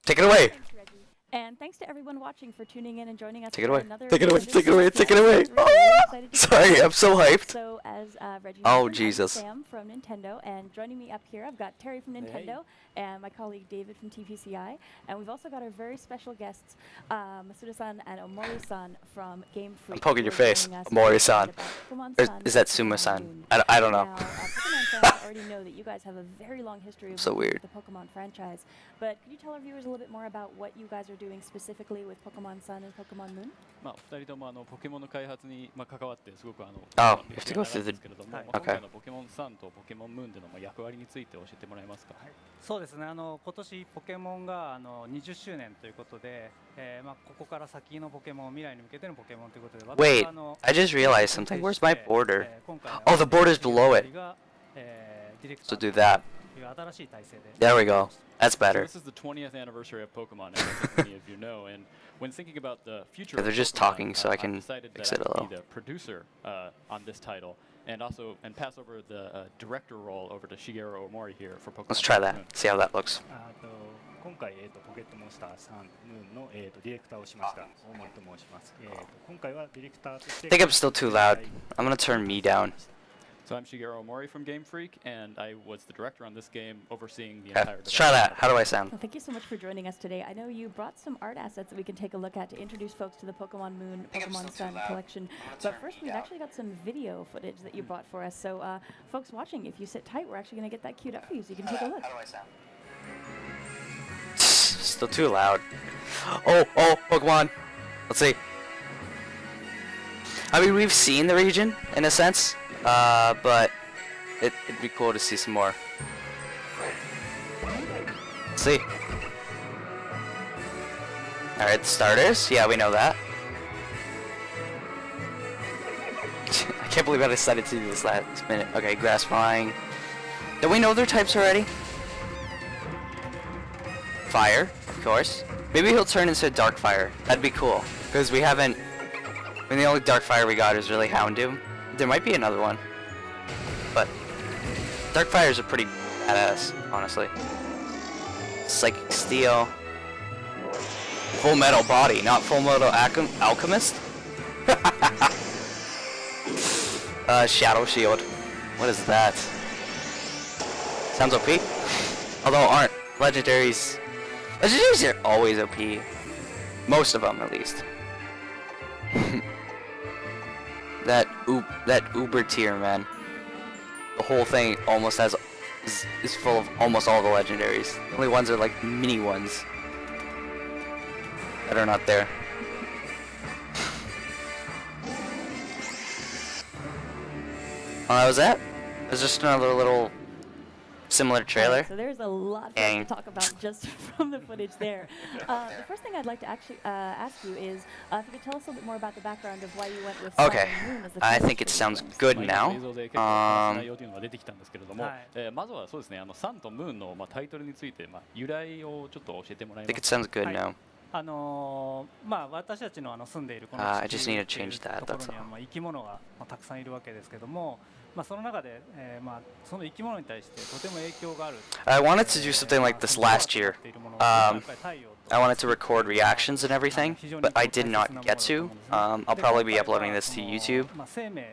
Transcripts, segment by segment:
Take it away. Thanks, Reggie. And thanks to everyone watching for tuning in and joining us Take it for away. another Take it away. edition Take it away. of Take it away. Treehouse. Really excited to Sorry, be I'm so hyped. So as Reggie Oh, mentioned, Jesus. I'm Sam from Nintendo, and joining me up here, I've got Terry from Nintendo and my colleague David from TPCI, and we've also got our very special guests, Masuda-san and Omori-san from Game Freak. I'm poking your who are face, joining us Omori-san. about Pokemon Or Sun is that and Pokemon Suma-san? Moon. I don't know. Now, Pokemon fans already know that you guys have a very long history of So working weird. with the Pokemon franchise, but could you tell our viewers a little bit more about what you guys are doing specifically with Pokemon Sun and Pokemon Moon? まあ、2人ともポケモンの開発に、関わってすごくOh, you have to go through the- ですけれども、Okay. 今回のポケモンサンとポケモンムーンでの役割について教えてもらえますか。そうですね。今年ポケモンが20周年ということで、ここから先のポケモン、未来に向けてのポケモンということで、Wait, 私はI just realized something. Where's my border? 今回の Oh, the border's below it. がディレク So ター do that. という新しい体制で。 There we go. That's So better. this is the 20th anniversary of Pokemon, as I think many of you know. And when thinking about the future, Yeah, they're of just Pokemon, talking, so I I've can decided fix that it a I would little. be the producer on this title, and pass over the director role over to Shigeru Omori here for Pokemon. Let's try that. Moon. See how that looks. 今回、ポケットモンスターさんムーンの、ディレクターをしました大森と申します、今回はディレクターとして I think I'm still too loud. I'm gonna turn me down. So I'm Shigeru Omori from Game Freak, and I was the director on this game, overseeing the Okay, entire. let's try that. development. How do I sound? Well, thank you so much for joining us today. I know you brought some art assets that we can take a look at to introduce folks to the Pokemon Moon, Pokemon Sun collection. But first, we've actually got some video footage that you brought for us. So, folks watching, if you sit tight, we're actually going to get that queued up for you so you can take a look. How do I sound? Still too loud. Oh, Pokemon. Let's see. I mean, we've seen the region in a sense, but it'd be cool to see some more. Let's see. Alright, starters. Yeah, we know that. I can't believe I decided to do this last minute. Okay, grass flying. Don't we know their types already? Fire, of course. Maybe he'll turn into Dark Fire. That'd be cool. Because we haven't... I mean, the only Dark Fire we got is really Houndoom. There might be another one. But... Dark Fires are pretty badass, honestly. Psychic Steel. Full Metal Body, not Full Metal Alchemist? Shadow Shield. What is that? Sounds OP. Although aren't legendaries... Legendaries are always OP. Most of them, at least. that Uber tier, man. The whole thing almost has is full of almost all the legendaries. The only ones are like mini ones that are not there. That was that. It was just another little similar trailer. Alright, so there's a lot for us to talk about just from the footage there. The first thing I'd like to actually ask you is if you could tell us a little bit more about the background of why you went with Sun Okay, and Moon as the I title think it for sounds these good まあ now. 今の映像で結構話す内容というのが出てきたんですけれども、まずはそうですね、サンとムーンのタイトルについて由来をちょっと教えてもらえ I ま think す it か。 sounds good now. 私たちの住んでいるこの I 地 just 球 need to っていう change that, ところ that's には all. 生き物がたくさんいるわけですけども、その中で、その生き物に対してとても影響がある。I wanted to do something like this last year. I wanted to record reactions and everything, but I did not get to. I'll probably be uploading this to YouTube. 生命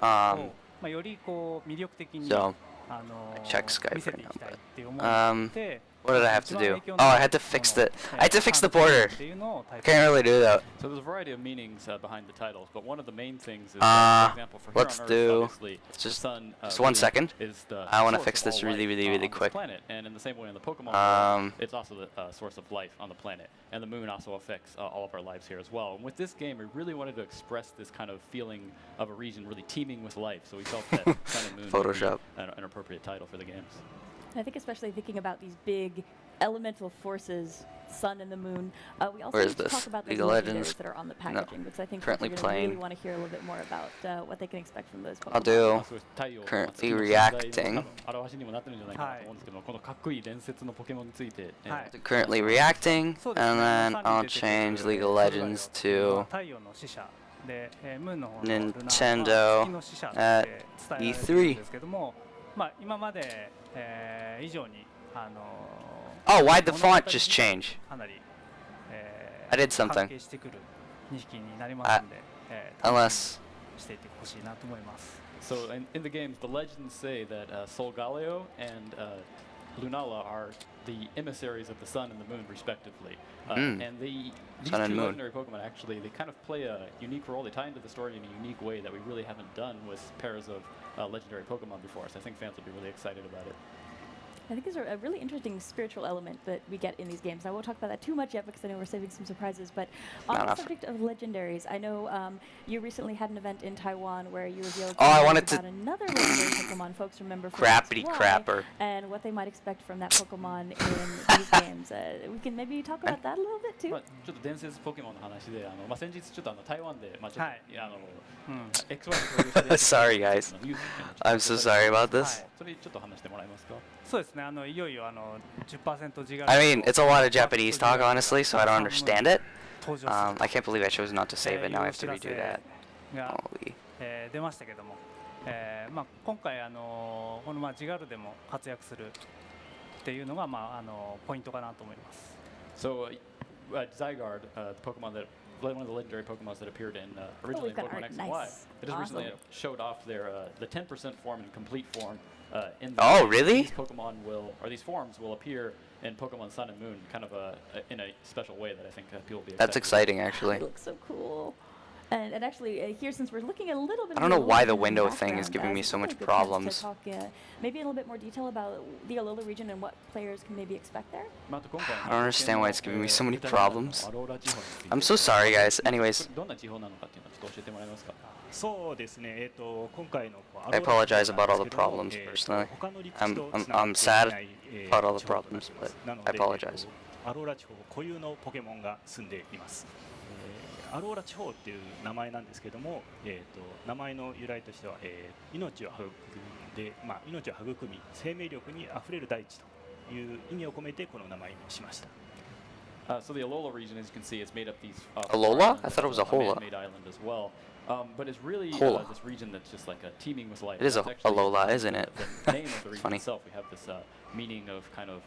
をよりこう魅力的に So, 見 check Skype せ right てい now, きたい but っていう思いがあって、 what did I have to do? Oh, I had to fix the... I had to fix the border. っていうのをタイ I トル can't really do that. So there's a variety of meanings behind the titles, but one of the main things is, Uh, for example, for here let's on Earth, do- obviously, let's the just- sun, just 1 moon second. is the I wanna source fix of this all really, life, really, really on this quick. planet, and in the same way in the Pokemon Um, world, it's also the source of life on the planet, and the moon also affects all of our lives here as well. And with this game, we really wanted to express this kind of feeling of a region really teeming with life, so we felt that Sun and Moon would be Photoshop. an appropriate title for the games. I think especially thinking about these big elemental forces, Sun and the Moon. We also Where is need to this? talk about the League of Legends? legendaries that are on the packaging, because I think Currently people really playing. want to hear a little bit more about what they can expect from those Pokemon. I'll do そういう太陽 currently まあ月の存在 reacting. の多分表しにもなってるんじゃないかなと思うんですけど、このかっこいい伝説のポケモンについて、はい currently reacting, そうですね and then ま I'll あ出てくる change League of ソルガ Legends ヨ to 太陽の使者で、ムーンの方のルナー Nintendo は月の使者って伝えられているんですけども、今まで、以上にOh, why'd the 物語 font just change? かなり I did 関 something. 係してくる2匹になりますので、楽し Unless みにしていてほしいなと思います。 So in the games, the legends say that Solgaleo and Lunala are the emissaries of the sun and the moon, respectively. And these Sun and two moon. legendary Pokemon actually, they kind of play a unique role. They tie into the story in a unique way that we really haven't done with pairs of legendary Pokemon before. So I think fans will be really excited about it. I think there's a really interesting spiritual element that we get in these games. I won't talk about that too much yet because I know we're saving some surprises. But on the subject of legendaries, I know you recently had an event in Taiwan where you revealed about another legendary Pokemon folks remember from Crappity XY crapper. and what they might expect from that Pokemon in these games. We can maybe talk about that a little bit too. ちょっと伝説ポケモンの話で、先日ちょっと台湾で、ちょっと、はいXY の共有した Sorry, guys. I'm so sorry about this. それちょっと話してもらえますか？そうですね、いよいよ10% 自我 I mean, it's a lot of Japanese talk, honestly, so I don't understand it. 登場する I can't believe I chose not to save it. Now I have to redo that. が Holy. 出ましたけども、今回このジガルでも活躍するっていうのがポイントかなと思います。 So, Zygarde, the Pokemon that one of the legendary Pokemon that appeared in originally in got Pokemon art. X and Y. Nice. It just recently Awesome. showed off their the 10% form and complete form. In the Oh, game. really? These Pokemon will, or these forms will appear in Pokemon Sun and Moon, kind of in a special way that I think people will be. That's exciting, It actually. looks so cool. And actually, here since we're looking at a little bit. I don't know why the in window thing is background, giving me it's so really much a good chance to problems. talk, maybe in a little bit more detail about the Alola region and what players can maybe expect there. I don't understand why it's giving me so many problems. I'm so sorry, guys. Anyways, どんな地方なのかっていうのをちょっと教えてもらえますか？そうですね、今回の I apologize about all the problems personally. I'm sad about all the problems, but I apologize. アローラ地方固有のポケモンが住んでいます。アローラ地方っていう名前なんですけども、名前の由来としては、命を育んで、命を育み生命力にあふれる大地という意味を込めてこの名前にしました。So the Alola region, as you can see, is made up these. Alola? I thought it was a Hola. Man-made island as well. But it's really Hola. This region that's just like teeming with life. It is a That's actually Alola, isn't it? The name of the region Funny. itself. We have this meaning of kind of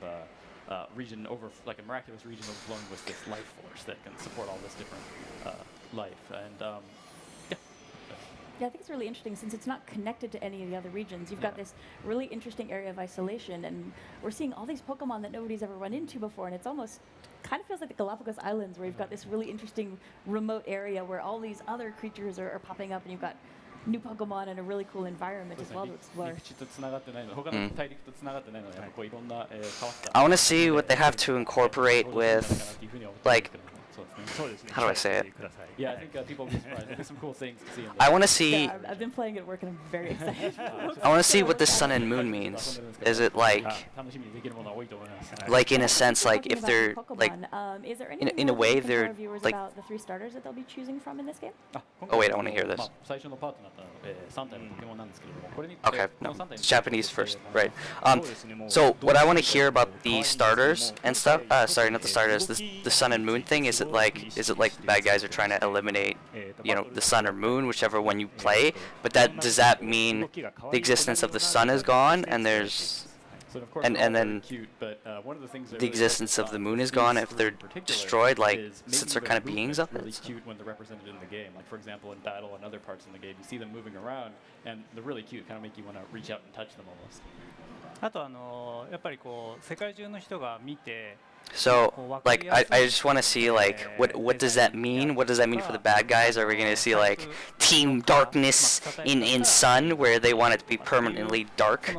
region over, like a miraculous region overflowing with this life force that can support all this different life. And Yeah, I think it's really interesting since it's not connected to any of the other regions. You've got this really interesting area of isolation, and we're seeing all these Pokemon that nobody's ever run into before, and it's almost kind of feels like the Galapagos Islands, where you've got this really interesting remote area where all these other creatures are popping up, and you've got new Pokemon and a really cool environment as well to explore. 陸地とつながってないので、他の大陸とつながってないので、やっぱこういろんな変わった I want to see what they have to incorporate with, like, そうですね。 how do I say it? Yeah, I think people will be surprised. There's some cool things to see in there. I want to see. Yeah, I've been playing it at work, and I'm very excited. I want to see what this sun and moon means. Is it like, 楽しみにできるものは多いと思います。 like in a sense, like Talking if about they're the like, Pokemon, is there anything in a more way you can tell they're our viewers like. about the 3 starters that they'll be choosing from in this game? Oh wait, I want to hear this. 最初のパートになった3体のポケモンなんですけれども、これに Okay, この no, 3体に it's Japanese first, right? So what I want to hear about the starters and stuff. Sorry, not the starters. The sun and moon thing. Is it like bad guys are trying to eliminate, the sun or moon, whichever one you play? But does that mean the existence of the sun is gone and there's So of course and they're all very then cute, but one of the things that the really existence focus of the on moon with is gone these if they're in particular destroyed, like, is since maybe they're kind their of beings of movement's it. really cute when they're represented in the game. Like for example, in battle and other parts in the game, you see them moving around, and they're really cute. Kind of make you want to reach out and touch them almost. あとやっぱりこう世界中の人が見て So, like, I just want to see, like, what does that mean? What does that mean for the bad guys? Are we going to see, like, Team Darkness in Sun, where they want it to be permanently dark,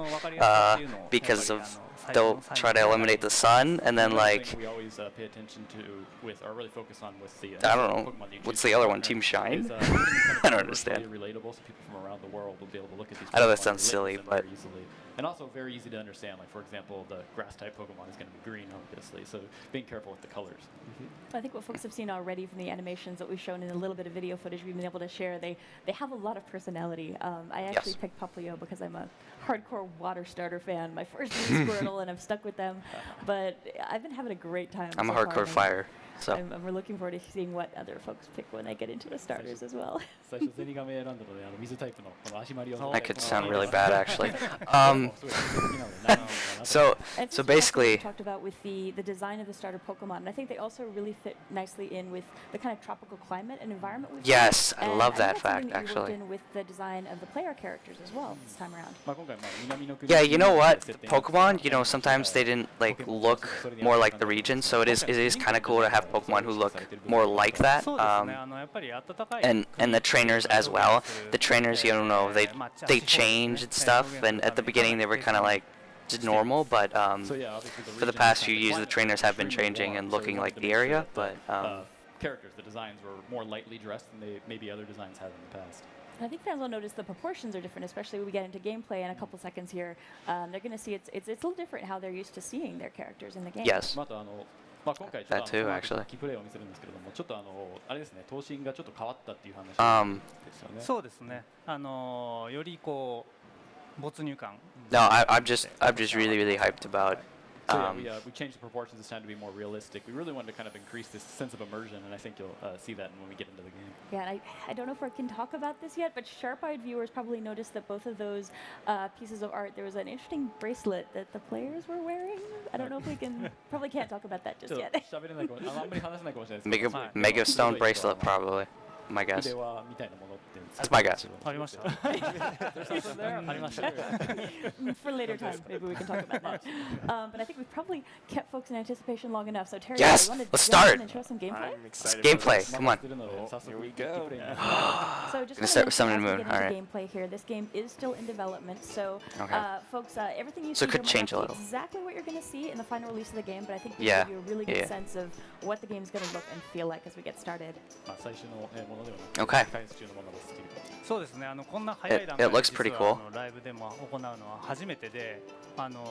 because of they'll try to eliminate the sun, and then, Another like, thing we always pay attention to with, or really focus on with the I don't know, Pokemon you what's choose the other to one, Team Shine? is, I don't understand. Relatable, so people from around the world will be able to look at these. I know that Pokemon sounds and silly, relate to them but very easily. And also very easy to understand. Like for example, the grass type Pokemon is going to be green, obviously. So being careful with the colors. I think what folks have seen already from the animations that we've shown in a little bit of video footage we've been able to share, they have a lot of personality. I actually picked Poplio because I'm a hardcore water starter fan. My first was Squirtle, and I'm stuck with them. But I've been having a great time. I'm a so far, hardcore and fire. So we're looking forward to seeing what other folks pick when they get into the starters as well. 最初ゼニガメ選んだので水タイプのこの足回りを that could sound really bad, actually. すごい好きなので何なのかなと So And so since we also basically, talked about with the design of the starter Pokemon, and I think they also really fit nicely in with the kind of tropical climate and environment. We've yes, got. I And love think that that's something fact, that you worked actually. in with the design of the player characters as well this time around. まあ今回まあ南の国 Yeah, you know what? 設定に Pokemon, you know, sometimes they didn't like look more like the region, so it is kind of cool to have Pokemon who look more like that. そうですね、やっぱり暖かい And the trainers as well. The trainers, you don't know, they change and stuff. And at the beginning, they were kind of like just normal, but So yeah, obviously for the region past is few kind of years, the climate trainers have been extremely changing and warm, so looking we like wanted to the make sure area. that But characters, the designs were more lightly dressed than they maybe other designs have in the past. And I think fans will notice the proportions are different, especially when we get into gameplay in a couple seconds here. They're going to see it's a little different how they're used to seeing their characters in the game. yes, またまあ今回ちょっ That と too, この後 actually. キープレイを見せるんですけれども、ちょっとあれですね、頭身がちょっと変わったっていう話 ですよね。そうですね、よりこう没入感 no, I'm just really hyped about. So yeah, we changed the proportions this time to be more realistic. We really wanted to kind of increase this sense of immersion, and I think you'll see that when we get into the game. Yeah, and I don't know if I can talk about this yet, but sharp-eyed viewers probably noticed that both of those pieces of art, there was an interesting bracelet that the players were wearing. I don't know if we can, probably can't talk about that ち just ょっ yet. と喋れないかも、あんまり話せないかもしれないですけど、 Mega Stone bracelet, probably. My guess. 腕輪みたいなものっていうんですか That's my guess. ありました There's something there? ありました For later time, maybe we can talk about that. But I think we've probably kept folks in anticipation long enough. So Terry, Yes, you want to let's jump start. in and show some gameplay? I'm excited. Gameplay, about come on. Here we go. So just Gonna wanna start with mention Sun and as we Moon, get into alright. gameplay here. This game is still in development, so Okay. folks, everything you So see it could here might change a not be little. exactly what you're going to see in the final release of the game, but I think we Yeah, give you a really good yeah. sense of what the game's going to look and feel like as we get started. まあ最初のものではなく Okay. 開発中のものですっていう。そうですね、こんな早い It 段階で looks pretty 実 cool. はライブでも行うのは初めてで、I どん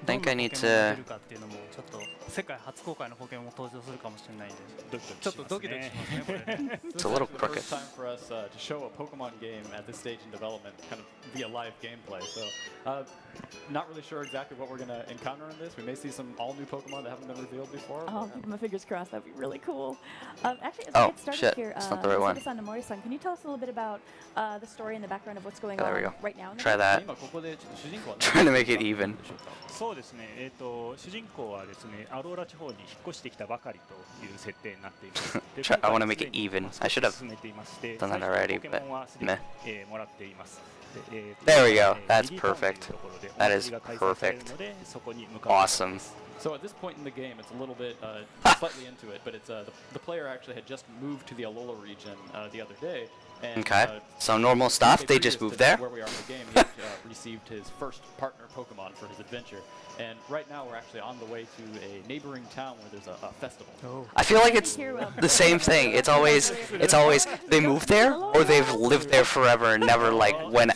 think な I need ポケモンが to. 出るかっていうのもちょっと世界初公開のポケモンも登場するかもしれないんで、ドキドキちょっとドキドキしますねこれね。 It's a little It's actually the crooked. first time for us to show a Pokemon game at this stage in development, kind of via live gameplay. So, not really sure exactly what we're going to encounter in this. We may see some all new Pokemon that haven't been revealed before. Oh, but, keep my fingers crossed. That'd be really cool. Actually, as Oh, we get started shit, here, it's not the right one. Masuda-san and Mori-san, can you tell us a little bit about the story and the background of what's going There we on go. right now? In the Try game? that. 今ここでちょっと主人公は Trying to make it even. そうですね、主人公はですね、アローラ地方に引っ越してきたばかりという設定になっています。で Try- 今 I 回 wanna make it すでに even. 少し I should have 進めていまして、 done that 最初の already, ポケモンはすでに but もらっています。で There we go. リ That's リータウンという perfect. ところで That お is 祭りが開催される perfect. ので、そこに向かう Awesome. So at this point in the game, it's a little bit slightly into it, but it's the player actually had just moved to the Alola region the other day. And, Okay. So normal stuff. They just moved there. Where we are in the game, he received his first partner Pokemon for his adventure. And right now, we're actually on the way to a neighboring town where there's a festival. I feel like it's the same thing. It's always they moved there or they've lived there forever and never like went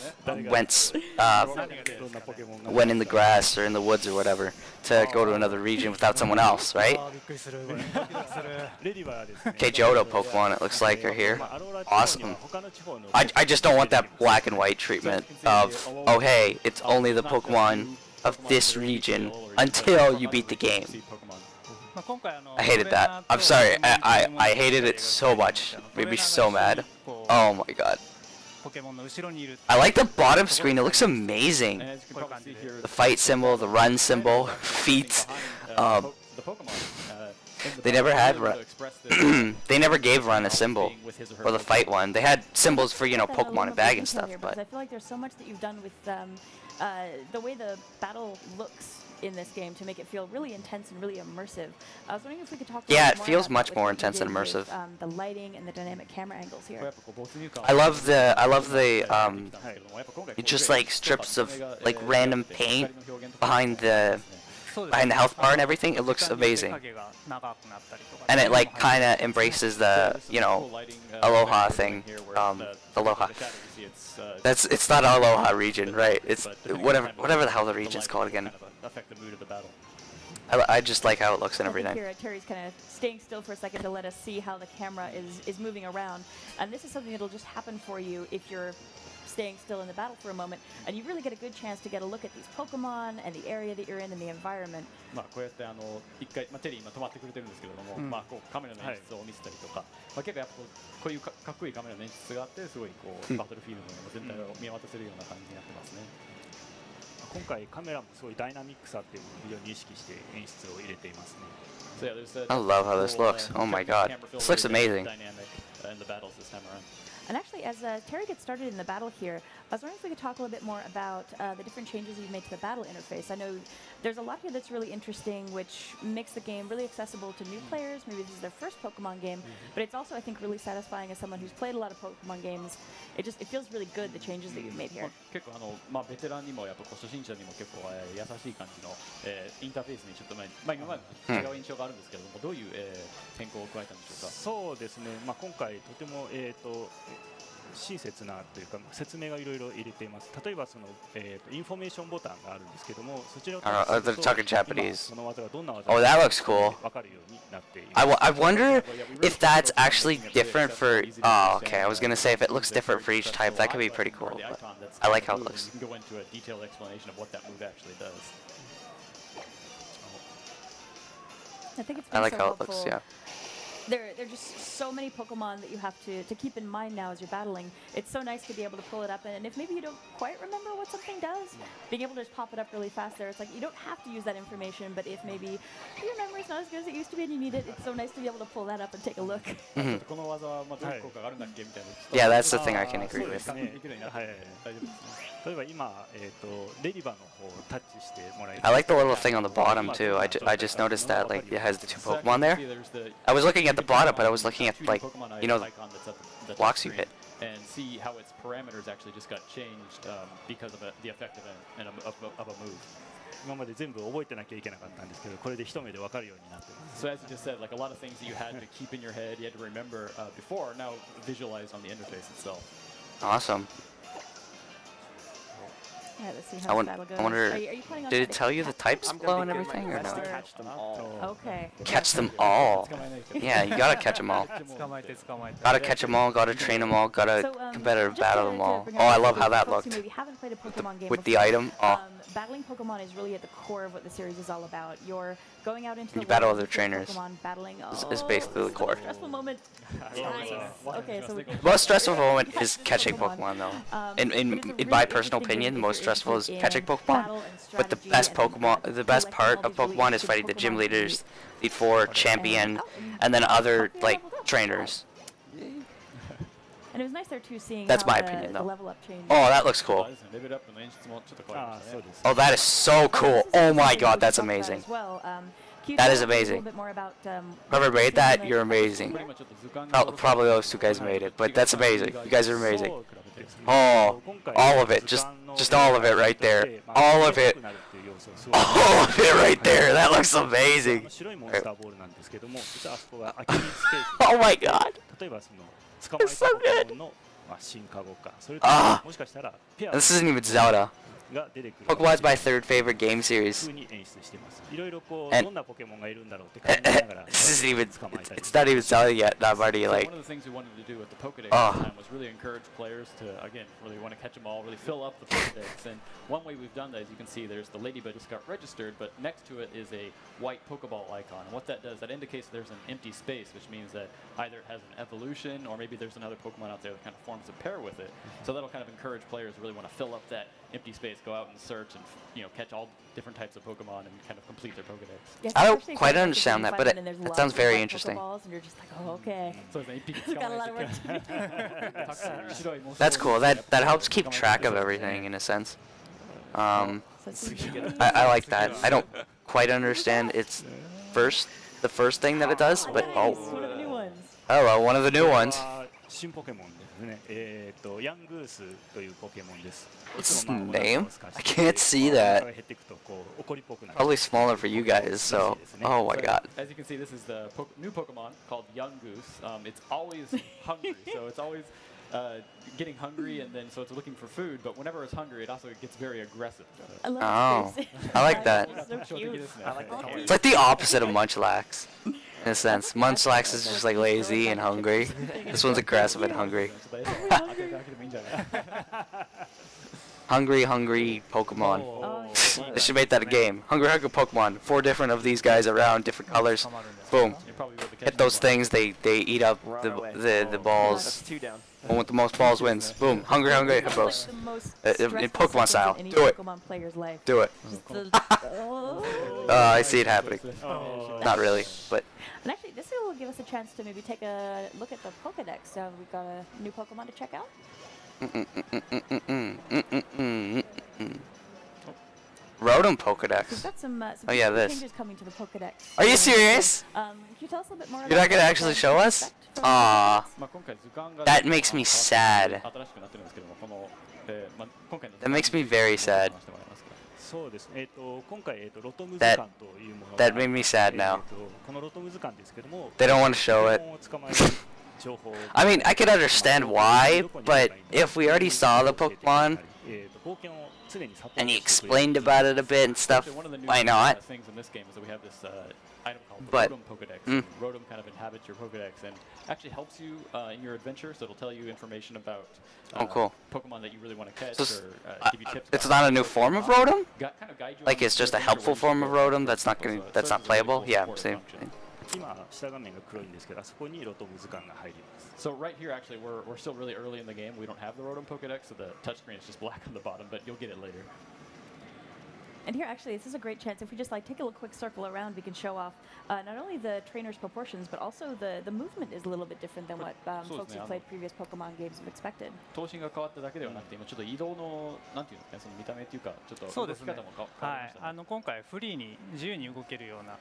went in the grass or in the woods or whatever to go to another region without someone else, right? あーびっくりするこれドキドキする。レディはですね、 Okay, Johto Pokemon, it looks like, are here. アローラ地方には Awesome. 他の地方の I just don't want that black and white treatment of, oh hey, it's only the Pokemon of this region until you beat the game. まあ今回 I hated that. I'm sorry. I hated it so much. Made me so mad. Oh my god. ポケモンの後ろにいる。 I like the bottom screen. It looks amazing. And as you can probably see here, The fight symbol, the run symbol, feet. the Pokemon. They never had they never gave Run a symbol or the fight one. They had symbols for, you know, That a little Pokemon and bit bag more and detail stuff, here, because I but feel like there's so much that you've done with the way the battle looks in this game to make it feel really intense and really immersive. I was wondering if we could talk. Yeah, a it bit more feels about much what more you intense and did with, immersive. the lighting and the dynamic camera angles here. I love the just like strips of like random paint behind the health bar and everything. It looks amazing. And it like kind of embraces the, you know, Aloha thing. Aloha. It's not Aloha region, right? It's whatever the hell the region's called again. I just like how it looks and I think everything. here Terry's kind of staying still for a second to let us see how the camera is moving around. And this is something that'll just happen for you if you're staying still in the battle for a moment, and you really get a good chance to get a look at these Pokemon and the area that you're in and the environment. まあこうやって一回、テリー今止まってくれてるんですけれども、まあこうカメラの演出を見せたりとか、まあ結構やっぱこういうかっこいいカメラの演出があって、すごいこうバトルフィールドの全体を見渡せるような感じになってますね。今回カメラもすごいダイナミックさっていうのを非常に意識して演出を入れていますね。So yeah, there's I love how this looks. Oh my god. This looks amazing. Dynamic in the battles this time around. And actually, as Terry gets started in the battle here, I was wondering if we could talk a little bit more about the different changes you've made to the battle interface. I know there's a lot here that's really interesting, which makes the game really accessible to new players. Maybe this is their first Pokemon game, but it's also, I think, really satisfying as someone who's played a lot of Pokemon games. It feels really good, the changes that you've made here. 結構まあベテランにもやっぱこう初心者にも結構優しい感じのインターフェースにちょっとまあ今まで違う印象があるんですけれども、どういう変更を加えたんでしょうか。そうですね。まあ今回とても親切なというか説明がいろいろ入れています。例えばそのインフォメーションボタンがあるんですけども、そちらを they're talking Japanese. その技がどんな技 Oh, that looks cool. わかるようになっています。I wonder if that's actually different for. Oh, okay. I was gonna say if it looks different for each type, that could be pretty cool. But I like how it looks. You can go into a detailed explanation of what that move actually does. I think it's I been like so how it helpful. looks. Yeah. There are just so many Pokemon that you have to keep in mind now as you're battling. It's so nice to be able to pull it up, and if maybe you don't quite remember what something does, being able to just pop it up really fast there, it's like you don't have to use that information, but if maybe your memory's not as good as it used to be and you need it, it's so nice to be able to pull that up and take a look. この技はまあどういう効果があるんだっけみたいな。Yeah, that's the thing I can agree そうで with. すね。はい。大丈夫ですね。例えば今レディバの方をタッチしてもらい I like the little thing on the bottom too. I just noticed that like it has the two Pokemon there. I was looking at the bottom, but I was looking at like the blocks you hit. And see how its parameters actually just got changed because of the effect of a move. 今まで全部覚えてなきゃいけなかったんですけど、これで一目で分かるようになってます。 So as you just said, like a lot of things that you had to keep in your head, you had to remember before, now visualized on the interface itself. Awesome. Yeah, let's see I how won- the battle goes. I wonder- Are you planning on Did trying it to tell you the types below and I'm gonna everything, do or my best to no? catch them all. Okay. Catch them all. Yeah, you gotta catch them all. 捕まえて捕まえて Gotta catch them all. Gotta train them all. Gotta So, competitive just battle to them all. bring Oh, I up love for how that folks who looked. maybe haven't played a Pokemon game With the before, item. Oh, battling Pokemon is really at the core of what the series is all about. You're going out into the You battle world other with your trainers. Pokemon, battling. Is basically the such core. a stressful moment. Nice. Okay, so we most stressful moment is catching Pokemon, though. In my personal opinion, the most stressful is catching Pokemon. But the best part of Pokemon is fighting the gym leaders, Elite Four, Champion, and then other like trainers. And it was nice there too seeing That's how my the, opinion, the though. level up change. Oh, that looks cool. レベルアップの演出もちょっと変わりましたね。Oh, that is so cool. Oh my god, that's amazing. That is amazing. Whoever made that, you're amazing. Probably those two guys made it, but that's amazing. You guys are amazing. Oh, all of it. Just all of it right there. All of it. All of it right there. That looks amazing. 白いモンスターボールなんですけども、実はあそこが空きスペース Oh my god. 例えばその捕まえ It's た so ポケ good. モンの進化後か、それともしかしたらペア This isn't even Zelda. が出てくる Pokemon's my third favorite game series. 風に演出してます。いろいろこう And- どんなポケモンがいるんだろうって考えながら This isn't even. 捕まえたり It's not even Zelda yet. And I'm already So like. one of the things we wanted to do with the Pokedex Oh. this time was really encourage players to, again, really want to catch them all, really fill up the Pokedex. And one way we've done that, as you can see, there's the Ladybug just got registered, but next to it is a white Pokeball icon. And what that does, that indicates there's an empty space, which means that either it has an evolution or maybe there's another Pokemon out there that kind of forms a pair with it. So that'll kind of encourage players to really want to fill up that empty space, go out and search and catch all different types of Pokemon and kind of complete their Pokedex. I don't quite understand that, but it sounds very interesting. And you're just like, oh, okay. So it's Got a lot of work to do. That's cool. That helps keep track of everything in a sense. So it's I like that. I don't quite understand its the first thing that it does, but Nice, oh, one of the new ones. hello, one of the new これ ones. は新ポケモンですね。ヤングースというポケモンです。 What's いつも its まあお腹 name? を空か I して can't see お腹 that. が減っていくとこう怒りっぽくなる。 Probably smaller for you guys, so. Oh my god. As you can see, this is the new Pokemon called Young Goose. It's always hungry, so it's always getting hungry, and then so it's looking for food. But whenever it's hungry, it also gets very aggressive. I love Oh, his face. I like that. It's so cute. I like the colors. It's like the opposite of Munchlax, in a sense. Munchlax is just like lazy and hungry. This one's aggressive and hungry. じゃない。Hungry, hungry Pokemon. Oh, They should make that a game. Hungry, hungry Pokemon. 4 different of these guys around, different colors. Boom. You're probably able to catch Hit those them. things. They eat up Run the away. the That's balls. 2 down. One with the most balls wins. Boom. Hungry, hungry This is hippos. like the most In stressful Pokemon seconds style. in any Do it. Pokemon player's life. Do it. Just the, oh. I see it happening. Oh. Not really, but And actually, this will give us a chance to maybe take a look at the Pokedex. We've got a new Pokemon to check out. Rotom We've Pokedex. got some Oh, yeah, new this. changes coming to the Pokedex. Are you So, serious? can you tell us a little bit more You're about not gonna what actually we show can us? expect from the Aw. Pokedex? まあ今回図鑑が That makes me sad. 新しくなってるんですけども、この、まあ今回の That makes me very sad. そうですね。今回ロトム図 That- 鑑というものが That made me sad now. このロトム図鑑ですけども、 They don't want to show it. ポケモンを捕まえる情報 I mean, I could understand why, but if we already saw the Pokemon 冒険を常にサポート and he してくれる explained about it a bit and stuff, One of the new why not? things in this game is that we have this item called But- Rotom Pokedex. Mm. Rotom kind of inhabits your Pokedex and actually helps you in your adventure, so it'll tell you information about Oh, cool. Pokemon that you really want to catch So or give you tips. it's about not a new Pokemon. form of Rotom? Kind of guide you Like on it's just your a adventure helpful where you form should of go. Rotom that's not gonna, that's not playable? Yeah, same. 今下画面が黒いんですけど、あそこにロトム図鑑が入ります。 So right here, actually, we're still really early in the game. We don't have the Rotom Pokedex, so the touchscreen is just black on the bottom, but you'll get it later. And here, actually, this is a great chance. If we just like take a quick circle around, we can show off not only the trainer's proportions, but also the movement is a little bit different than what folks who played previous Pokemon games have expected. 頭身が変わっただけではなくて、今ちょっと移動のなんていうんですかね、その見た目っていうか、ちょっと動きそうですね方も変わりはいましたね。今回フリーに自由に動けるような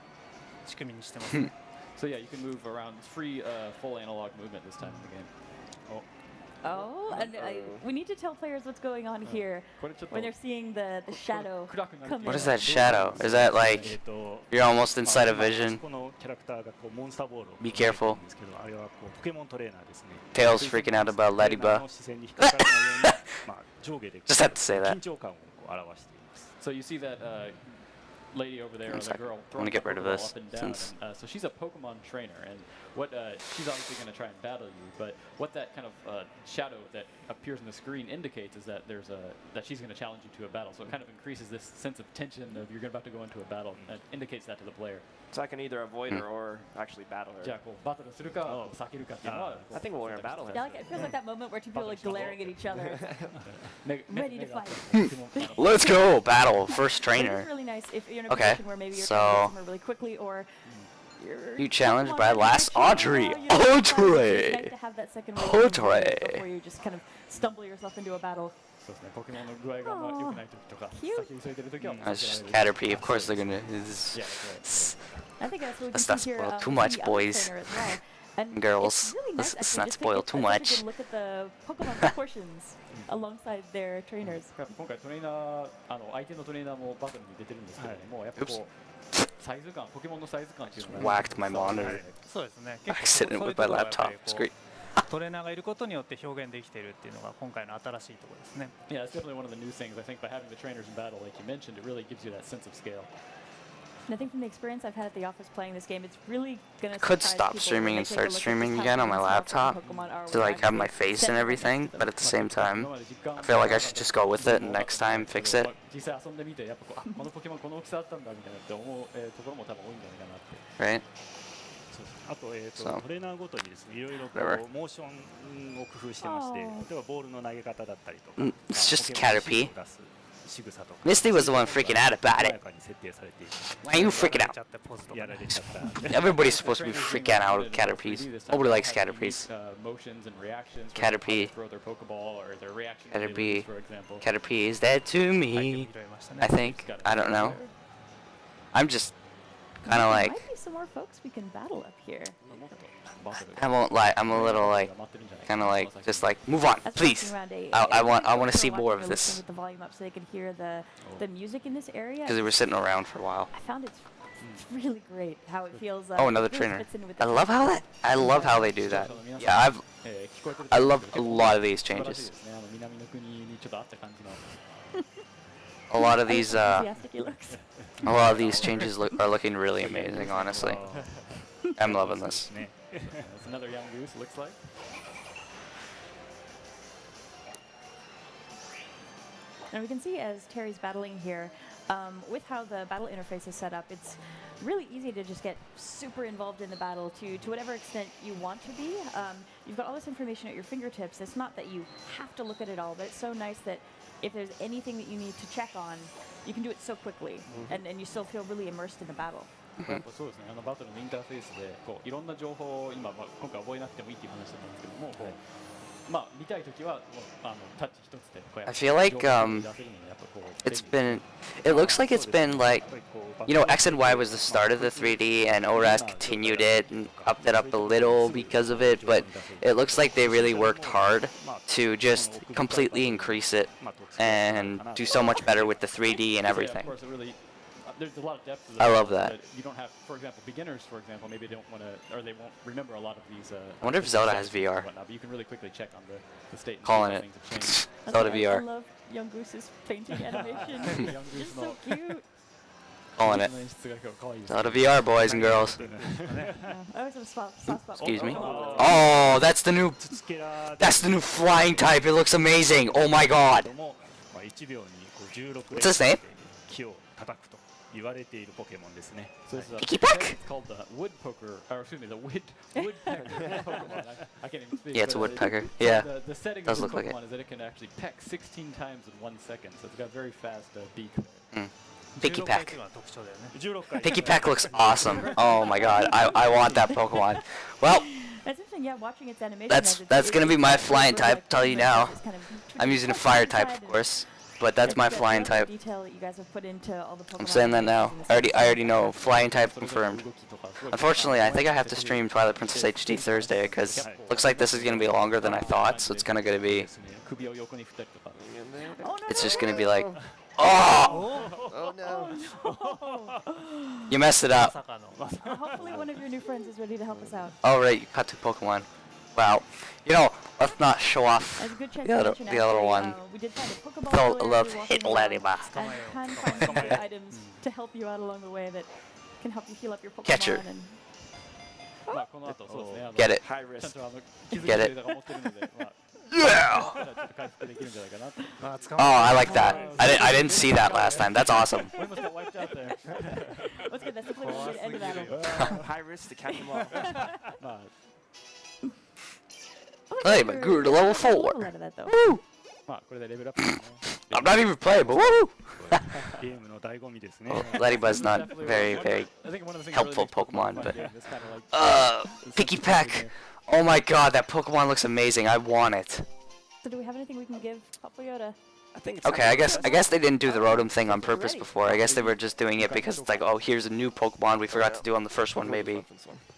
仕組みにしてますね So yeah, you can move around. It's free, full analog movement this time in the game. Oh, and we need to tell players what's going on here これちょっと when they're seeing the shadow 暗くなる come What in. is that shadow? Is that like you're almost inside a vision? このキャラクターがこうモンスターボールを Be careful. 投げてるんですけど、あれはこうポケモントレーナーですね。 Tails freaking out about トレーナー Ladybug. の視線に引っかからないようにまあ上下で Just had to say that. 緊張感をこう表しています。 So you see that lady over there, One the second. girl I throwing wanna get the rid of Pokeball this, up and down. since- And, so she's a Pokemon trainer, and what she's obviously going to try and battle you. But what that kind of shadow that appears on the screen indicates is that there's that she's going to challenge you to a battle. So it kind of increases this sense of tension of you're about to go into a battle, and indicates that to the player. So I can either avoid her or actually battle じゃあ her. こうバトルするか避けるかっていうのは I think we're gonna battle her. Yeah, like, it feels like that moment where two people are like glaring at each other. Ready to fight. Let's go! Battle. First But it is trainer. really nice if you're in a Okay, position where maybe you're so- trying to get somewhere really quickly or you're You challenged Pokemon by ready last to action, Audrey. you know, you're really fine. Audrey. It's nice to have that second wave of movement Audrey. before you just kind of stumble yourself into a battle. そうですね。ポケモンの具合があんま良くない時とか、 Cute. 先急いでる時は That's just Caterpie. Of course they're gonna. Yeah, that's I think that's what we Let's can not see here. spoil too with much, the other boys. trainer as well. And Girls. it's really nice, Let's actually, not just spoil take too a much. good look at the Pokemon proportions alongside their trainers. 今回トレーナー相手のトレーナーもバトルに出てるんですけども、やっぱこうサイズ感、ポケモンのサイズ感っていうのが Whacked my monitor. そうですね Accident そういう with と my ころがやっぱ laptop りこう screen. トレーナーがいることによって表現できているっていうのが今回の新しいところですね Yeah, it's definitely one of the new things. I think by having the trainers in battle, like you mentioned, it really gives you that sense of scale. And I think from the experience I've had at the office playing this game, it's really going to Could stop streaming and start streaming again on my laptop to like have my face and everything, but at the same time, I feel like I should just go with it and next time fix it. 実際遊んでみて、やっぱこうこのポケモンこの大きさあったんだみたいなって思うところも多分多いんじゃないかなって。 Right? そうですあと、そうトレーナーごとにですね、いろいろこ Whatever. うモーションを工夫してまして、例えばボールの投げ方だったりとか、 It's just ポケモンの Caterpie. 指示を出す仕草とか Misty was the one freaking out about 細 it. やかに設定されていて Why are you freaking や out? っちゃってポーズとかやられちゃった。 Everybody's supposed to be freaking out of Caterpies. Nobody likes Caterpies. Motions and reactions. Caterpie. Throw their Pokeball or their reaction. Caterpie. For example. Caterpie is dead to アイテム me. 拾いましたね I think. I don't know. I'm just kind There of like. might be some more folks we can battle up here. I won't lie. I'm a little like, kind of like, just like, move on, That's please. walking around I want everyone to see watching more or of listening this With the volume up so they can hear the music in this area. because we were sitting around for a while. I found it's really great how it feels. Oh, another really trainer. fits in with I the love how that. I love how they do that. Yeah, I love a lot of these changes. A lot of these enthusiastic he looks. a lot of these changes are looking really amazing. Honestly, I'm loving this. ね That's another young goose. Looks like. Now we can see as Terry's battling here, with how the battle interface is set up, it's really easy to just get super involved in the battle to whatever extent you want to be. You've got all this information at your fingertips. It's not that you have to look at it all, but it's so nice that if there's anything that you need to check on, you can do it so quickly, and you still feel really immersed in the battle. やっぱそうですね、バトルのインターフェースでこういろんな情報を今、今回覚えなくてもいいっていう話だったんですけども、こう見たいときはもうタッチ一つでこうやって I feel like 情報を出せるのでやっぱこう it's been, it looks like it's been like, you know, X and Y was the start of the 3D and ORAS continued it and upped it up a little because of it, but it looks like they really worked hard to just completely increase it and do so much better with the 3D and everything. Of course, it really, there's a lot of depth to I this, love that. You don't have, for example, beginners, for example, maybe they don't want to, or they won't remember a lot of these. I wonder if Zelda has VR. and whatnot, but you can really quickly check on the state. And Calling see it. how things have changed. That's Zelda why I VR. love Young Goose's painting animation. Young Goose Just so cute. Calling it. 演出が結構可愛いです Zelda VR, boys and girls. I always have a soft spot. Excuse me. Oh. Oh, that's the new flying type. It looks amazing. Oh my god. 1秒に16 What's his name? 木を叩くと言われているポケモンですね。 So it's Picky Peck? It's called the woodpecker, or excuse me, the woodpecker Pokemon. I can't even speak. Yeah, it's a but woodpecker. Yeah. The setting Does of the look like Pokemon is that it can actually peck 16 times in 1 second, so it's got very fast beak. Picky 16回っ Peck. ていうのが特徴だよね。 16回 Picky Peck looks awesome. Oh my god. I want that Pokemon. Well, That's interesting, yeah, watching its animation. that's gonna be my flying type, tell you now. I'm I'm using a fire type, of course, but that's my flying type. I'm saying that now. I already know. Flying type confirmed. Unfortunately, I think I have to stream Twilight Princess HD Thursday because looks like this is gonna be longer than I thought. So it's gonna be. 首を横に振ったりとか。 It's just gonna be like, oh, Oh no. you messed it ま up. さかの。 Hopefully one of your new friends is ready to help us out. Oh right, you caught two Pokemon. Wow. You know, let's not show off There's a good chance the other, to mention the other actually, one. we did find a Pokeball Felt earlier love as we were hit walking Lady along, Ba. and can find some good items to help you out along the way that can help you heal up your Pokemon. Catcher. And この後そうですね。 Get it. High ちゃん risk. と気づき Get デ it. ータが持ってるので、Yeah. ちょっと回復できるんじゃないかなと。あー、捕 Oh, まえ I like that. I didn't see that last time. That's awesome. We almost got wiped out there. What's good? That's definitely one way to end the battle. High risk to catch them all. まあ Hey, but grew to level 4. Out of that, though. Woo! まあこれでレベルアップですね。 I'm not even playing, but woo! ゲームの醍醐味ですね。 Well, Ladybuz's not very, very I think one of the things helpful that really makes Pokemon, but- fun game is kinda like Picky Peck. Oh my god, that Pokemon looks amazing. I want it. So do we have anything we can give Papayoda? I think it's Okay, I guess they didn't do the Rotom thing on purpose before. I guess they were just doing it because it's like, oh, here's a new Pokemon we forgot to do on the first one, maybe.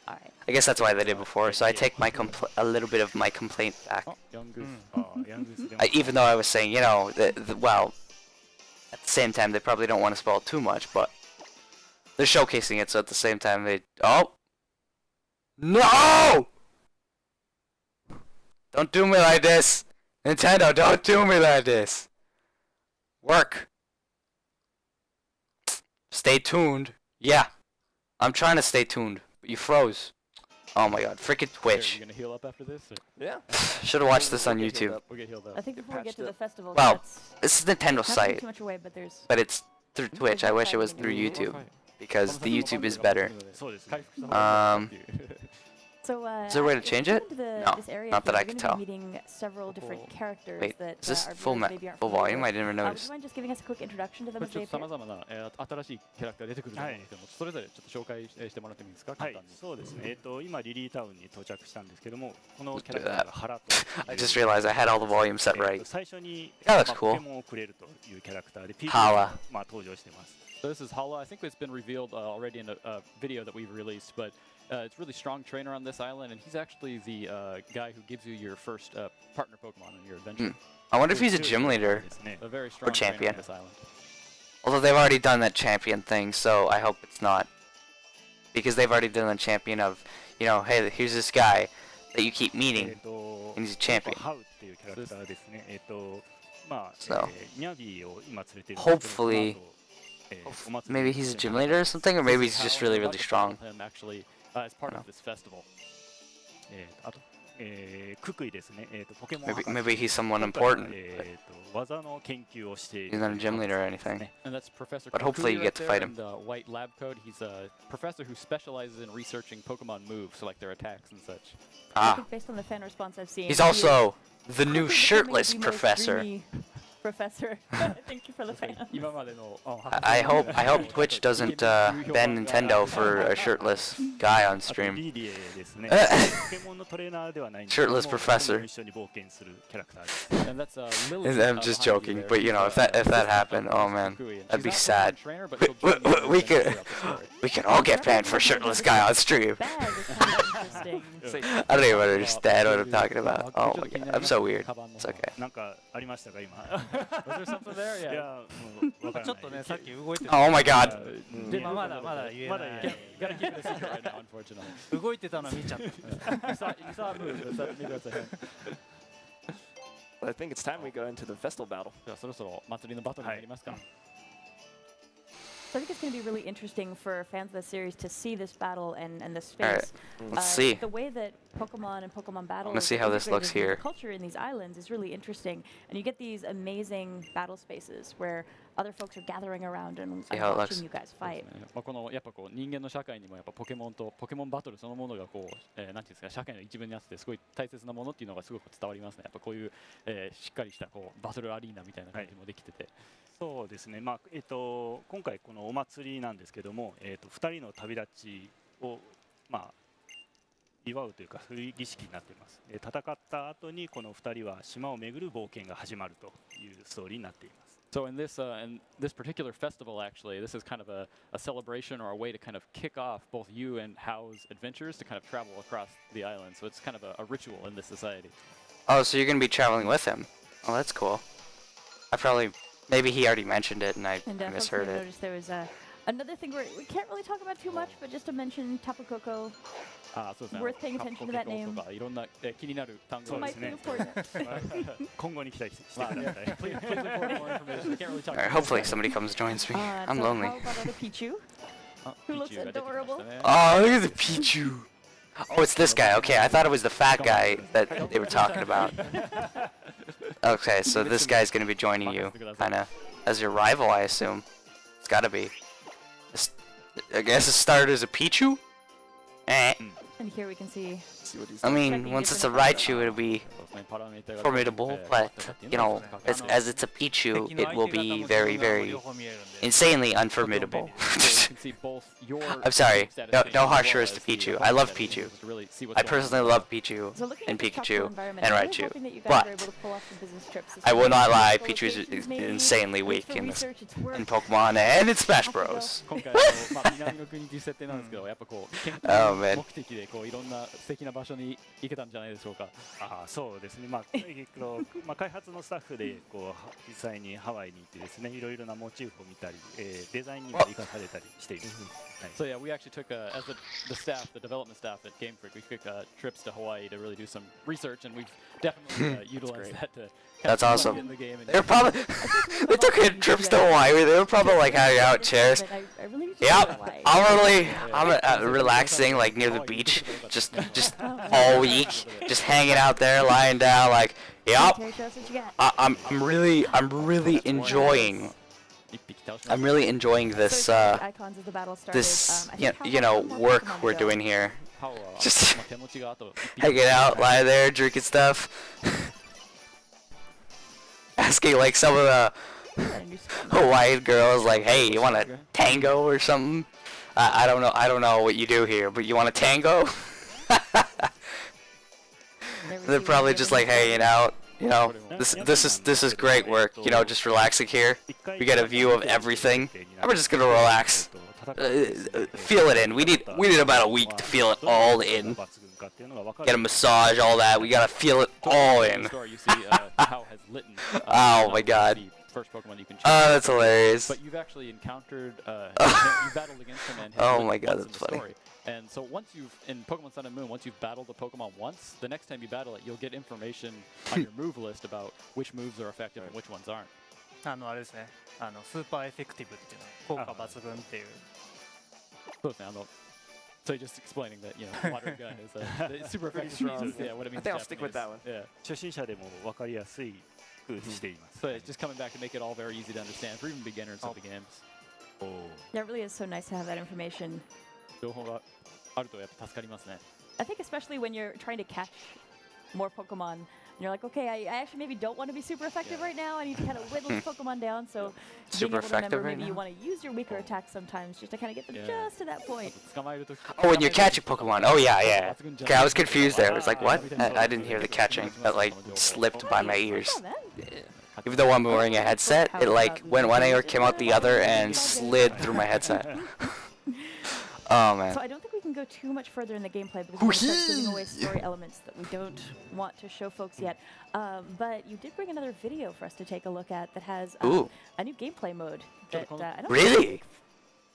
Alright. I guess that's why they did before. So I take my a little bit of my complaint back. あ、ヤングース。あーヤングースでも Even though I was saying, you know, well, at the same time they probably don't want to spoil too much, but they're showcasing it. So at the same time they no! Don't do me like this, Nintendo. Don't do me like this. Work. Stay tuned. Yeah, I'm trying to stay tuned. But you froze. Oh my god, freaking Are Twitch. you gonna heal up after this? Or Yeah. Should have watched this on We'll get healed YouTube. up. we'll get healed I up. think before we get patched to the up. festival, Well, that's This is Nintendo's not giving site, too much away, but there's but it's through Twitch. I wish it was through YouTube because the YouTube is better. そうですね。 So, Is there a way to change it? No, this area not that here, I we're could gonna tell. be meeting several different characters Wait, that is this our full viewers maybe aren't full familiar volume? with. I didn't even Would notice. you mind just giving us a quick introduction to them これ as ちょっ they と appear? 様々な、新しいキャラクター出てくると思うんですけども、それぞれちょっと紹介してもらってもいいですか、はい簡単に。、そうですね。今リリータウンに到着したんですけども、このキャラクターが原という I just realized I had all the volume set right. 最初に Yeah, that's cool. ポケモンをくれるというキャラクターで PV が Hala. 登場してます。 So this is Hala. I think it's been revealed already in a video that we've released, but it's a really strong trainer on this island, and he's actually the guy who gives you your first partner Pokemon on your adventure. I wonder if he's a gym leader. ですね。 A very strong trainer champion. on this island. Although they've already done that champion thing, so I hope it's not. Because they've already done the champion of, you know, hey, here's this guy that you keep meeting, and he's a champion. ハウっていうキャラクターですね。まあ、 So ニャビーを今連れてるんですけど hopefully- この後お祭り Maybe he's a gym leader or something, or maybe he's This is just how really, we really got to strong. battle him actually as part I of this festival. あとククイですね。ポケモン Maybe he's someone 今回は important. 技の研究をしてい He's る not a gym leader or anything. And that's Professor But hopefully you Kukui get to right fight there him. in the white lab coat. He's a professor who specializes in researching Pokemon moves, so like their attacks and such. I Ah, think based on the fan response I've seen, he's he is also the new quickly becoming shirtless the most professor. dreamy Professor. Thank you for the fan. I hope Twitch doesn't ban Nintendo for a shirtless guy on あと stream. リリエですね。ポケモンのトレーナーではないんです Shirtless けども professor. 彼も一緒に冒険するキャラクターです。 And that's Lily. I'm just joking, but you know, if that happened, oh man, that'd be sad. We could all get banned for a shirtless guy on stream. Bad is kind of interesting. I don't even understand what I'm talking about. Oh my god, I'm so weird. It's okay. なんかありましたか今？ Was there something there? い Yeah. やもうわからない。ちょっとねさっき動いてた Oh my god. でまだ言えまだ言えないない Gotta keep it a secret right now, unfortunately. 動いてたの見ちゃった You saw a move. Maybe that's a hint. Well, I think it's time we go into the Vestal battle. じゃあそろそろ祭りのバトルになりますか。 So I think it's going to be really interesting for fans of the series to see this battle and the Alright, space. let's see. The way that Pokemon and Pokemon Battle wanna see how this looks here. The culture in these islands is really interesting, and you get these amazing battle spaces where other folks are gathering around and See how it looks. watching you guys fight. まあこのやっぱこう人間の社会にもやっぱポケモンとポケモンバトルそのものがこう、なんていうんですか社会の一部になっててすごい大切なものっていうのがすごく伝わりますね。やっぱこういう、しっかりしたこうバトルアリーナみたいな感じもできてて。そうですね。まあ今回このお祭りなんですけども、2人の旅立ちをまあ祝うというかそういう儀式になっています。戦った後にこの2人は島を巡る冒険が始まるというストーリーになっています。 So in this particular festival, actually, this is kind of a celebration or a way to kind of kick off both you and Hao's adventures to kind of travel across the island. So it's kind of a ritual in this society. Oh, so you're gonna be traveling with him? Oh, that's cool. Maybe he already mentioned it and I And misheard folks may it. notice there was another thing where we can't really talk about too much, but just to mention Tapu Koko そうですね。 Worth paying attention to that name. とかいろんな、気になる単語 might です be ね。 important. 今後に期待してくまあねださい。 please report more information. I can't really talk Alright, about hopefully that. somebody comes and joins me. I'm So lonely. How about other Pichu? Who looks ピーチューが出てきました adorable. ね。 Oh, look at the Pichu. Oh, it's this guy. Okay, I thought it was the fat guy that they were talking about. Okay, so this guy's gonna be joining you, kinda, as your rival, I assume. It's gotta be. I guess it started as a Pichu? Eh. And here we can see See what he's I doing. mean, once it's a Raichu, it'll be そうですねパラメーターが formidable, but, you know, as it's a Pichu, it will be very, very insanely unformidable. I'm sorry, no harsh words to Pichu. I love Pichu. I personally love Pichu So looking and at this tropical Pikachu environment, and I'm really Raichu, hoping that you guys are but able to pull off some business trips this I will summer. not lie, So Pichu is locations maybe, insanely it's weak for in this, research, it's work. in Pokemon and in Smash Bros. 今回まあ南の国っていう設定なんですけど、やっぱこう研 Oh, 究 man. 目的でこういろんな素敵な場所に行けたんじゃないでしょうか。そうですね。まあ開発のスタッフでこう実際にハワイに行ってですね、いろいろなモチーフを見たり、デザインにも生かされたりしています。はい。 So yeah, we actually took as the staff, the development staff at Game Freak, we took trips to Hawaii to really do some research, and we've definitely utilized that to. That's kind of awesome. get in the game and They're probably they took trips to Hawaii. They were probably like hanging out chairs. But I really need to go to Yep, Hawaii. I'm relaxing like near the beach, just all week, just hanging out there, lying down, like, yep. Terry, show us what you got. I'm really enjoying. 一匹倒しま I'm した really enjoying So this it's the icons as the battle started. this I think you know how work Pokemon we're go. doing here. ハオは Just まあ手持ちがあと一匹 Hanging out, lying there, drinking stuff, asking like some of the Got a new spell. Hawaiian girls, like, hey, you want a tango or something? I don't know what you do here, but you want a tango? Never They're seen probably one just of like hanging out, you know. This is great work, you know, just relaxing here. We get a view of everything. And we're just gonna relax, feel it in. We need about a week to feel it all in. Get a massage, all that. We gotta feel it all in. Story, you see Hao has Litten. Oh my God. The first Pokemon you can choose. Oh, that's hilarious. But you've actually encountered, you battled against him and Oh Litten my God, once in that's the funny. story. And so once in Pokemon Sun and Moon, once you've battled a Pokemon once, the next time you battle it, you'll get information on your move list about which moves are effective and which ones aren't. あれですねスーパーエフェクティブっていうの効果抜群っていうそうですね、So just explaining that, water gun is it's super effective. Yeah, what it means. I think I'll stick with that one. Yeah. 初心者でも分かりやすい風にしています。 So it's just coming back to make it all very easy to understand for even beginners of the games. Yeah, it really is so nice to have that information. 情報があるとやっぱ助かりますね。 I think especially when you're trying to catch more Pokemon, and you're like, okay, I actually maybe don't want to be super effective right now. I need to kind of whittle this Pokemon down. So Super being able to remember effective right maybe you now? want to use your weaker attacks sometimes just to kind of get them Yeah. just to that point. 捕まえるとき Oh, when you're catching Pokemon. Oh, yeah, yeah. Okay, I was confused there. I was like, what? I didn't hear the catching. That, like, slipped by my ears. Oh, man. Even though I'm wearing a headset, it, like, went one ear, came out the other, and slid through my headset. Oh, man. So I don't think we can go too much further in the gameplay because we're going to start giving away story elements that we don't want to show folks yet. But you did bring another video for us to take a look at that has Ooh. a new gameplay mode that I don't Really? think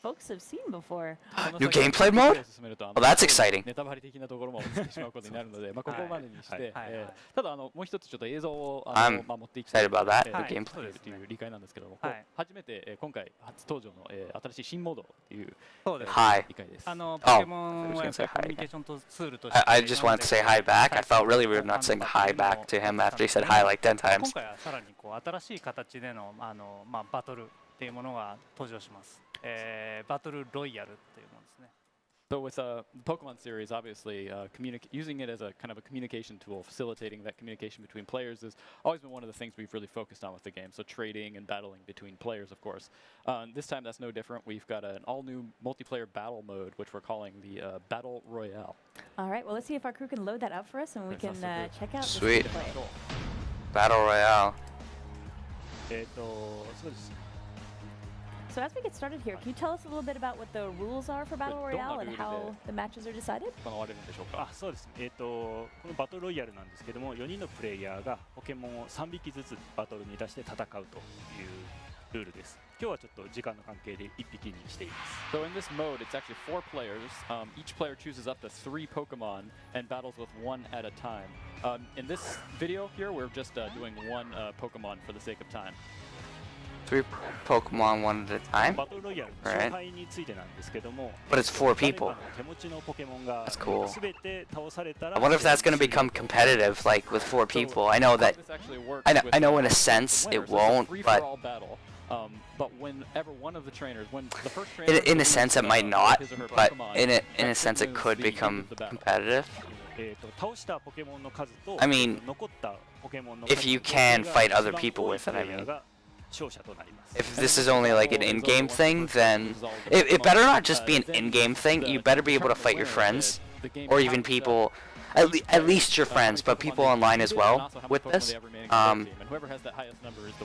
folks have seen before. New gameplay mode? Well, that's exciting. ネタバレ的なところも映ってしまうことになるので、ここまでにして、はいただもう一つちょっと映像をI'm 持っていき excited about that, はい new と gameplay. いう理解なんですけども、はい初めて今回初登場の新しい新モードというそうです Hi. 理解です。ポケモンはやっぱりコミュニケーションツールとして I just wanted to say hi back. I felt really weird not saying hi back to him after he said hi like 10 今 times. 回はさらに新しい形でのバトルっていうものが登場します。バトルロイヤルっていうものですね。 So with the Pokemon series, obviously, using it as a kind of a communication tool, facilitating that communication between players has always been one of the things we've really focused on with the game. So trading and battling between players, of course. This time that's no different. We've got an all-new multiplayer battle mode, which we're calling the Battle Royale. All right, well, let's see if our crew can load that up for us and we can check out Sweet. this gameplay. Battle Royale. そうです。 So as we get started here, can you tell us a little bit about what the rules are for Battle Good. Royale and Don't how the matches are decided? 行われるんでしょうか。あ、そうです。このバトルロイヤルなんですけども、4人のプレイヤーがポケモンを3匹ずつバトルに出して戦うというルールです。今日はちょっと時間の関係で1匹にしています。 So in this mode, it's actually 4 players. Each player chooses up to 3 Pokemon and battles with 1 at a time. In this video here, we're just doing 1 Pokemon for the sake of time. 3 Pokemon one at a time? バトルロイヤルの勝敗についてなんですけども、 But it's 4 people. 例えば手持ちのポケモンが That's cool. 全て倒されたら I wonder if that's going to become competitive, like with 4 people. I know that. This actually works I know with, in a sense winners. it It's a won't, but free-for-all battle. But whenever one of the trainers, when the first trainer in a wins, sense it might not. his or her But Pokemon, in a that sense it determines could the become end of the battle. competitive. 倒したポケモンの数と I mean, 残ったポケモンの if you can fight other people with it, I mean. 勝者となります。 If this is only like an in-game thing, then it better not just be an in-game thing. You better be able to fight your friends, or even people, at least your friends, but people online as well with this.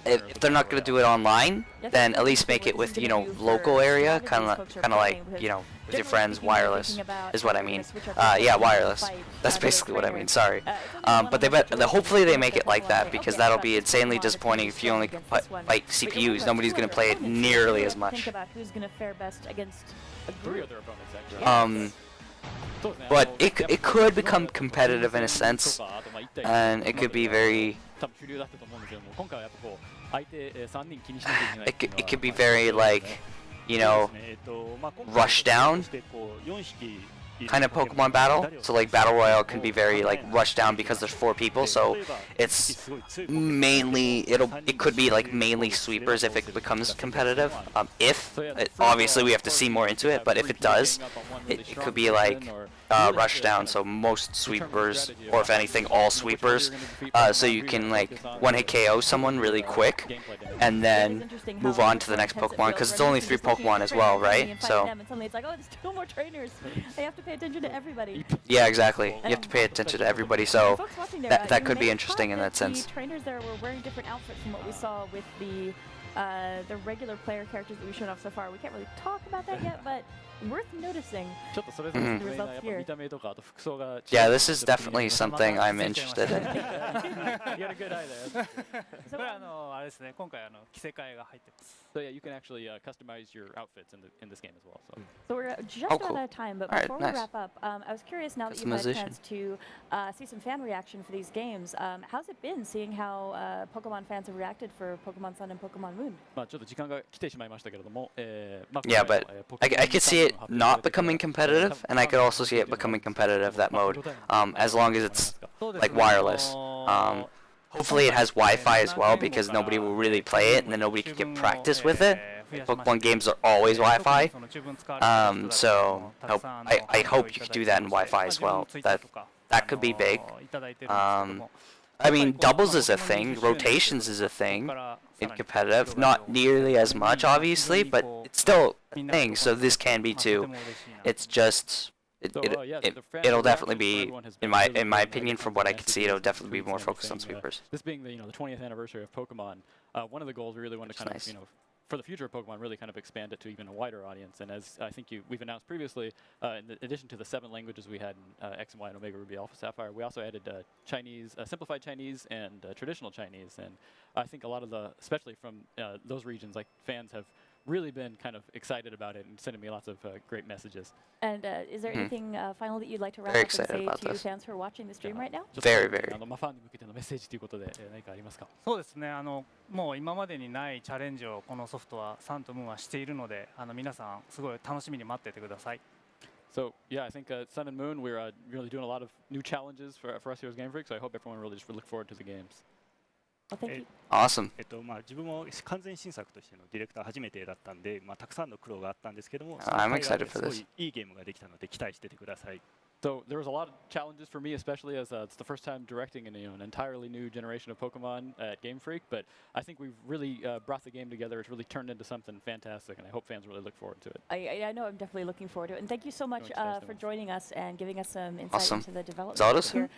If they're not going to do it online, then at least make it with, you know, local area, kind of like, you know, with your friends, wireless is what I mean. Yeah, wireless. That's basically what I mean. Sorry. But hopefully they make it like that, because that'll be insanely disappointing if you only fight CPUs. Nobody's going to play it nearly as much. Think about who's going to fare best against a 3 group. other opponents actually. But it could become competitive in a sense, and it could be very. It could be very like, you know, rush down kind of Pokemon battle. So like Battle Royale can be very like rushed down because there's 4 people. So it's mainly it could be like mainly sweepers if it becomes competitive. Obviously we have to see more into it, but if it does, it could be like rush down. So most sweepers, or if anything, all sweepers. So you can like 1-hit KO someone really quick, and then move on to the next Pokemon, because it's only 3 Pokemon as well, right? So. And suddenly it's like, oh, there's 2 more trainers. They have to pay attention to everybody. Yeah, exactly. You have to pay attention to everybody, so Folks watching there, that you could be may interesting in thought that sense. The trainers there were wearing different outfits from what we saw with the regular player characters that we've shown off so far. We can't really talk about that yet, but worth noticing. Yeah, this is definitely something I'm interested in. You got a good eye there. これあれですね、今回着せ替えが入ってます。 So yeah, you can actually customize your outfits in this game as well. So we're just Oh, about cool. out of time, but Alright, before nice. we wrap up, I was curious now that you've had a Customization. chance to see some fan reaction for these games. How's it been seeing how Pokemon fans have reacted for Pokemon Sun and Pokemon Moon? Moon. まあちょっと時間が来てしまいましたけれども、Yeah, but I could see it not becoming competitive, and I could also see it becoming competitive, that mode, as long as it's like wireless. Hopefully it has Wi-Fi as well, because nobody will really play it, and then nobody can get practice with it. Pokemon games are always Wi-Fi, so I hope you could do that in Wi-Fi as well. That could be big. I mean, doubles is a thing, rotations is a thing in competitive. Not nearly as much, obviously, but it's still a thing, so this can be too. It's just... It'll definitely be, in my opinion, from what I can see, it'll definitely be more focused on sweepers. This being the the 20th anniversary of Pokemon, one of the goals we really wanted to kind of for the future of Pokemon, really kind of expand it to even a wider audience. And as I think we've announced previously, in addition to the 7 languages we had in X and Y and Omega Ruby Alpha Sapphire, we also added Chinese, simplified Chinese, and traditional Chinese. And I think a lot of especially from those regions, like fans have really been kind of excited about it and sending me lots of great messages. And is there anything final that you'd like to wrap Very up and excited say about to this. fans who are watching the stream right now? Very, very. ファンに向けてのメッセージということで何かありますか？そうですね、もう今までにないチャレンジをこのソフトはサンとムーンはしているので、皆さんすごい楽しみに待っててください。So yeah, I think Sun and Moon, we're really doing a lot of new challenges for us here as Game Freak, so I hope everyone really just look forward to the games. Well, thank you. Awesome. 自分も完全新作としてのディレクター初めてだったんで、たくさんの苦労があったんですけども、 I'm excited for this. すごいいいゲームができたので期待しててください。 So there was a lot of challenges for me, especially as it's the first time directing an entirely new generation of Pokemon at Game Freak. But I think we've really brought the game together. It's really turned into something fantastic, and I hope fans really look forward to it. I know I'm definitely looking forward to it. And thank you so much for joining us and giving us some insight Awesome. into the development Zelda's here.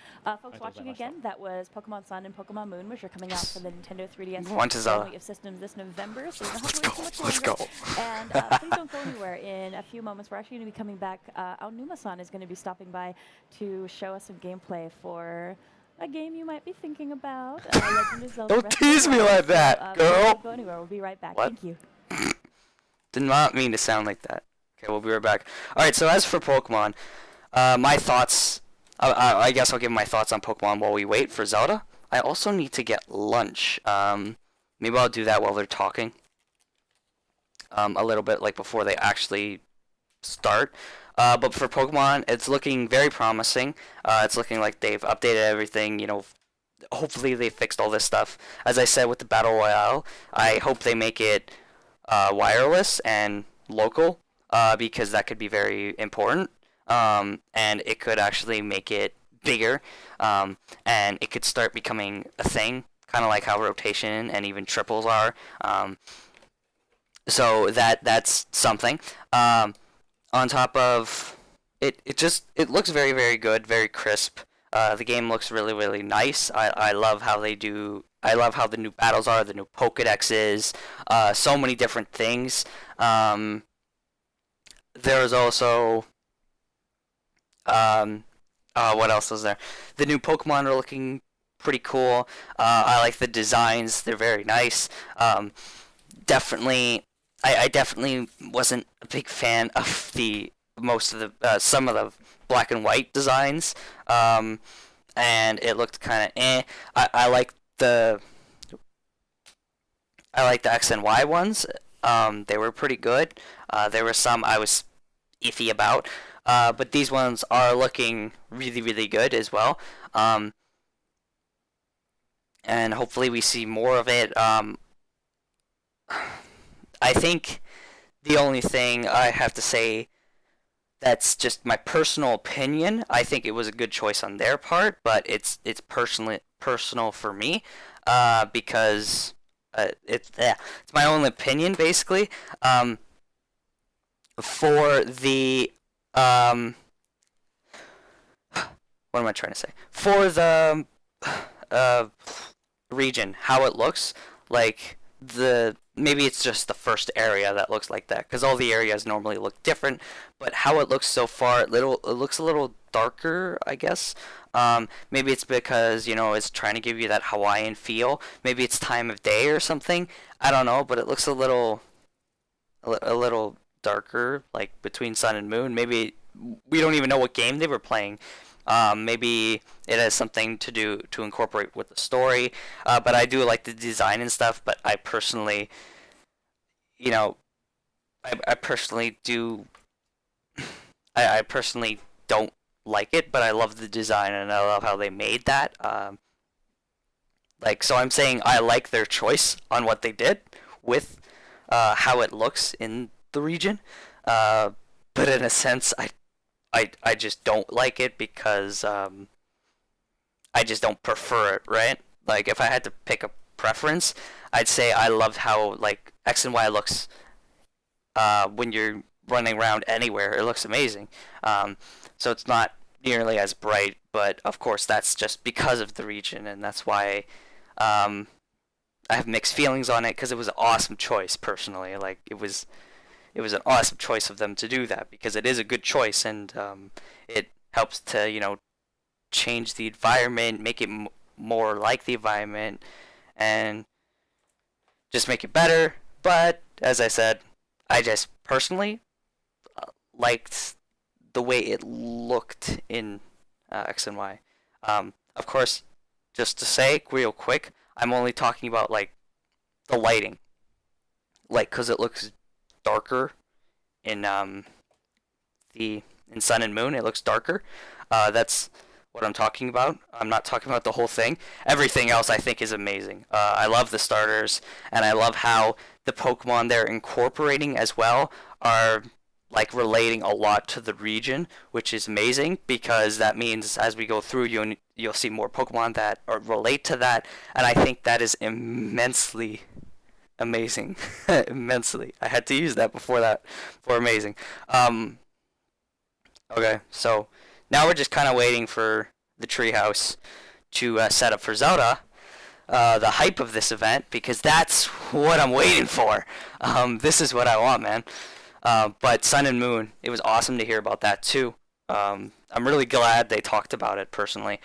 Folks watching again, that was Pokemon Sun and Pokemon Moon, which are coming out for the Nintendo 3DS Want to Zelda. family of systems this November. So you don't have to wait too much Let's longer. go. And please don't go anywhere. In a few moments, we're actually going to be coming back. Aonuma-san is going to be stopping by to show us some gameplay for a game you might be thinking about. Legend of Zelda Don't Breath of the tease me Wild. like that, So, girl. Don't go anywhere. We'll be right back. What? Thank you. Did not mean to sound like that. Okay, we'll be right back. Alright, so as for Pokemon, my thoughts... I guess I'll give my thoughts on Pokemon while we wait for Zelda. I also need to get lunch. Maybe I'll do that while they're talking. A little bit, like, before they actually start. But for Pokemon, it's looking very promising. It's looking like they've updated everything, hopefully they fixed all this stuff. As I said with the Battle Royale, I hope they make it wireless and local, because that could be very important. And it could actually make it bigger, and it could start becoming a thing, kind of like how rotation and even triples are. So that's something. On top of it looks very, very good, very crisp. The game looks really, really nice. I love how they do. I love how the new battles are, the new Pokedex is, so many different things. There's also what else was there? The new Pokemon are looking pretty cool. I like the designs; they're very nice. Definitely. I definitely wasn't a big fan of some of the black and white designs, and it looked kind of eh. I like the X and Y ones. They were pretty good. There were some I was iffy about, but these ones are looking really, really good as well. And hopefully we see more of it. I think the only thing I have to say that's just my personal opinion. I think it was a good choice on their part, but it's personal for me, because it's my own opinion basically. For the what am I trying to say? For the region, how it looks like maybe it's just the first area that looks like that, because all the areas normally look different, but how it looks so far, it looks a little darker, I guess. Maybe it's because, it's trying to give you that Hawaiian feel. Maybe it's time of day or something. I don't know, but it looks a little darker, like between Sun and Moon. Maybe we don't even know what game they were playing. Maybe it has something to do to incorporate with the story, but I do like the design and stuff. But I personally you know, I personally do. I personally don't like it, but I love the design and I love how they made that. Like, so I'm saying I like their choice on what they did with how it looks in the region. But in a sense, I just don't like it because I just don't prefer it, right? Like, if I had to pick a preference, I'd say I loved how, like, X and Y looks when you're running around anywhere. It looks amazing. So it's not nearly as bright, but of course that's just because of the region, and that's why I have mixed feelings on it, because it was an awesome choice personally. Like, it was an awesome choice of them to do that, because it is a good choice, and it helps to, you know, change the environment, make it more like the environment, and just make it better. But as I said, I just personally liked the way it looked in X and Y. Of course, just to say real quick, I'm only talking about like the lighting, like, because it looks darker in in Sun and Moon. It looks darker. That's what I'm talking about. I'm not talking about the whole thing. Everything else I think is amazing. I love the starters, and I love how the Pokemon they're incorporating as well are like relating a lot to the region, which is amazing, because that means as we go through, you'll see more Pokemon that are relate to that, and I think that is immensely amazing. Immensely. I had to use that before for amazing. Okay, so now we're just kind of waiting for the Treehouse to set up for Zelda. The hype of this event, because that's what I'm waiting for. This is what I want, man. But Sun and Moon, it was awesome to hear about that too. I'm really glad they talked about it personally.